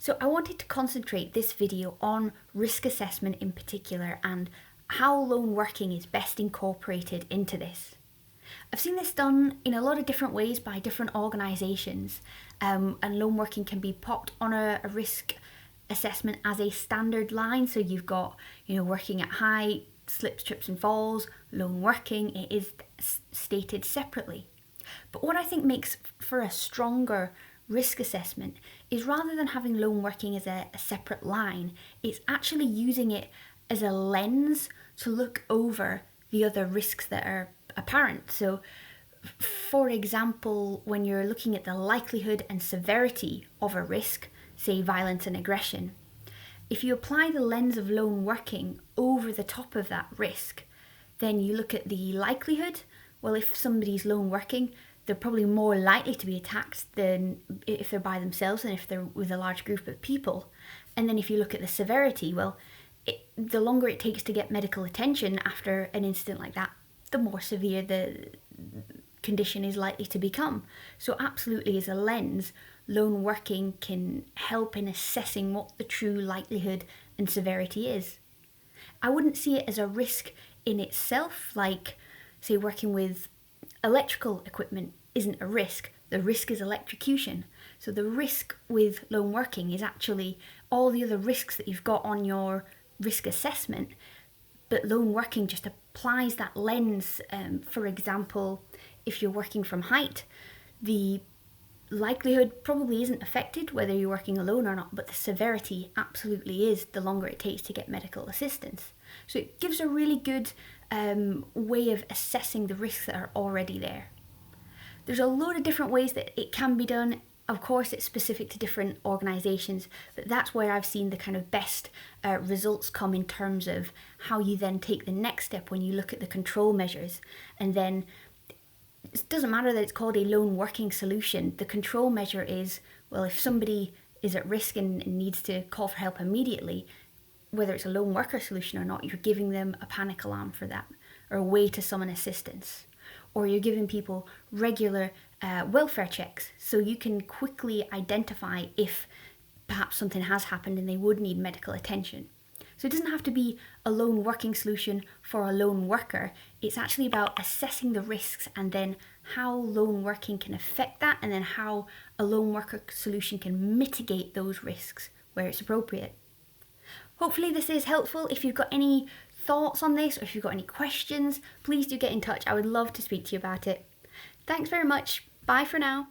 So I wanted to concentrate this video on risk assessment in particular and how lone working is best incorporated into this. I've seen this done in a lot of different ways by different organisations, and lone working can be popped on a risk assessment as a standard line. So you've got, working at height, slips, trips and falls, lone working, it is stated separately. But what I think makes for a stronger risk assessment is rather than having lone working as a separate line, it's actually using it as a lens to look over the other risks that are apparent. So, for example, when you're looking at the likelihood and severity of a risk, say violence and aggression, if you apply the lens of lone working over the top of that risk, then you look at the likelihood. Well, if somebody's lone working, they're probably more likely to be attacked than if they're by themselves and if they're with a large group of people. And then if you look at the severity, well, the longer it takes to get medical attention after an incident like that, the more severe the condition is likely to become. So absolutely, as a lens, lone working can help in assessing what the true likelihood and severity is. I wouldn't see it as a risk in itself, like, say, working with electrical equipment isn't a risk. The risk is electrocution. So the risk with lone working is actually all the other risks that you've got on your risk assessment, but lone working just applies that lens. For example, if you're working from height, the likelihood probably isn't affected whether you're working alone or not, but the severity absolutely is the longer it takes to get medical assistance. So it gives a really good way of assessing the risks that are already there. There's a load of different ways that it can be done. Of course, it's specific to different organisations, but that's where I've seen the kind of best results come in terms of how you then take the next step when you look at the control measures. And then it doesn't matter that it's called a lone working solution. The control measure is, well, if somebody is at risk and needs to call for help immediately, whether it's a lone worker solution or not, you're giving them a panic alarm for that, or a way to summon assistance. Or you're giving people regular welfare checks so you can quickly identify if perhaps something has happened and they would need medical attention. So it doesn't have to be a lone working solution for a lone worker. It's actually about assessing the risks and then how lone working can affect that, and then how a lone worker solution can mitigate those risks where it's appropriate. Hopefully this is helpful. If you've got any thoughts on this, or if you've got any questions, please do get in touch. I would love to speak to you about it. Thanks very much. Bye for now.